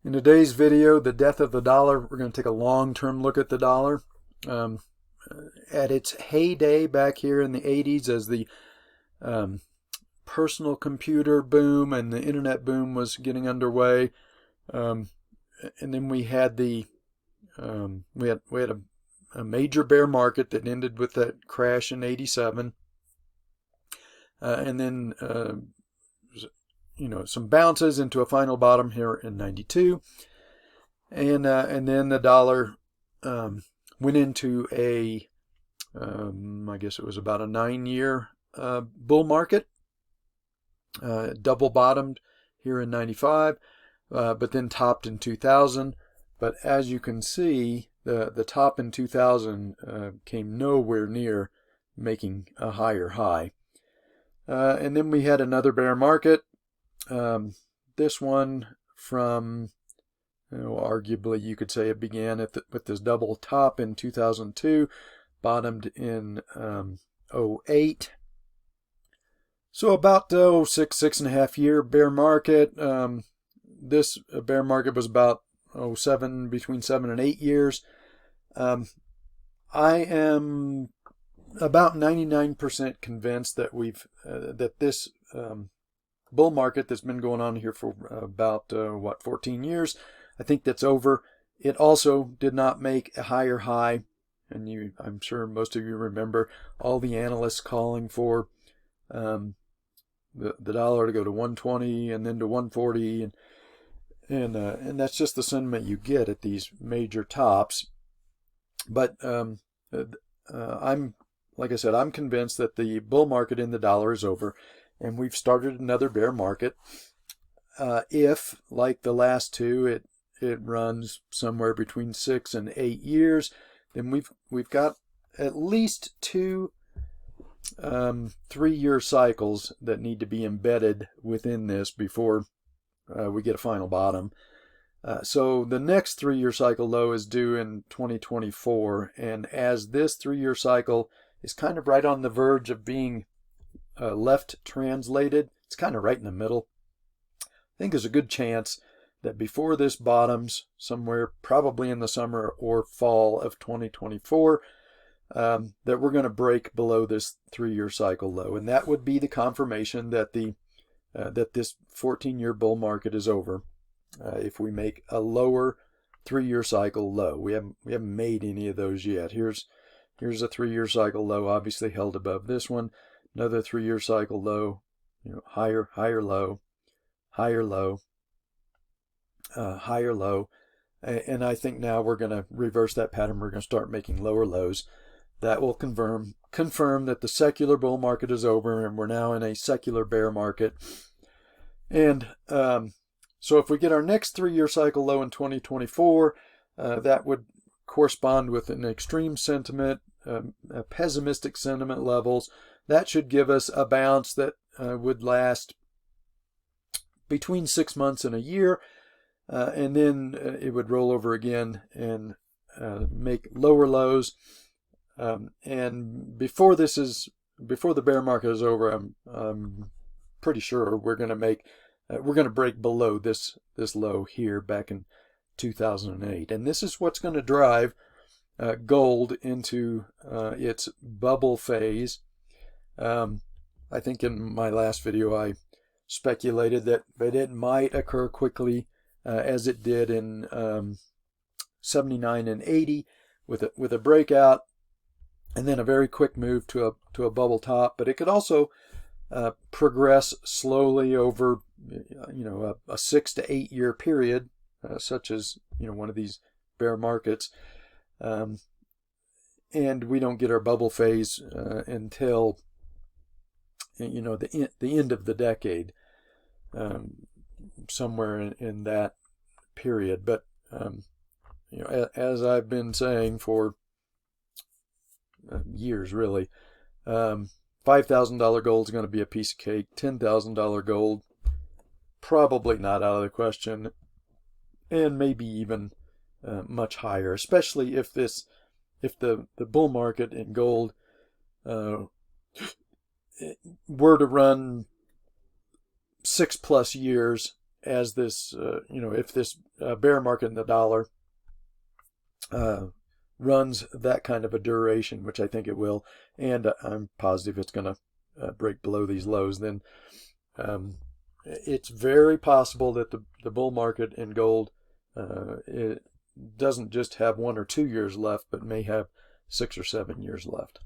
In today's video, the death of the dollar, we're going to take a long-term look at the dollar. Um, at its heyday back here in the 80s, as the personal computer boom and the internet boom was getting underway, and then we had a major bear market that ended with that crash in '87, and then some bounces into a final bottom here in '92, and then the dollar went into I guess it was about a 9-year bull market. Double bottomed here in '95, but then topped in 2000. But as you can see, the top in 2000 came nowhere near making a higher high. And then we had another bear market. This one from, arguably you could say it began with this double top in 2002, bottomed in '08. So about 6.5 year bear market. This bear market was about between 7 and 8 years. I am about 99% convinced that that this bull market that's been going on here for about 14 years, I think that's over. It also did not make a higher high, and I'm sure most of you remember all the analysts calling for the dollar to go to 120 and then to 140, and that's just the sentiment you get at these major tops. But like I said, I'm convinced that the bull market in the dollar is over, and we've started another bear market. If, like the last two, it runs somewhere between 6 and 8 years, then we've got at least two 3-year cycles that need to be embedded within this before we get a final bottom. So the next 3-year cycle low is due in 2024, and as this 3-year cycle is kind of right on the verge of being left translated, it's kind of right in the middle. I think there's a good chance that before this bottoms, somewhere probably in the summer or fall of 2024, that we're going to break below this 3-year cycle low, and that would be the confirmation that that this 14-year bull market is over. If we make a lower 3-year cycle low, we haven't made any of those yet. Here's a 3-year cycle low, obviously held above this one. Another 3-year cycle low, higher low, higher low, higher low, and I think now we're going to reverse that pattern. We're going to start making lower lows. That will confirm that the secular bull market is over, and we're now in a secular bear market. And so if we get our next 3-year cycle low in 2024, that would correspond with an extreme sentiment, pessimistic sentiment levels. That should give us a bounce that would last between 6 months and a year, and then it would roll over again and make lower lows. And before the bear market is over, I'm pretty sure we're going to break below this low here back in 2008, and this is what's going to drive gold into its bubble phase. I think in my last video I speculated that it might occur quickly, as it did in '79 and '80, with a breakout, and then a very quick move to a bubble top. But it could also progress slowly over a 6 to 8 year period, such as one of these bear markets, and we don't get our bubble phase until the end of the decade, somewhere in that period. But as I've been saying for years, really, $5,000 gold is going to be a piece of cake. $10,000 gold, probably not out of the question, and maybe even much higher, especially if the bull market in gold were to run 6+ years as this, if this bear market in the dollar runs that kind of a duration, which I think it will, and I'm positive it's going to break below these lows, then it's very possible that the bull market in gold it doesn't just have 1 or 2 years left, but may have 6 or 7 years left.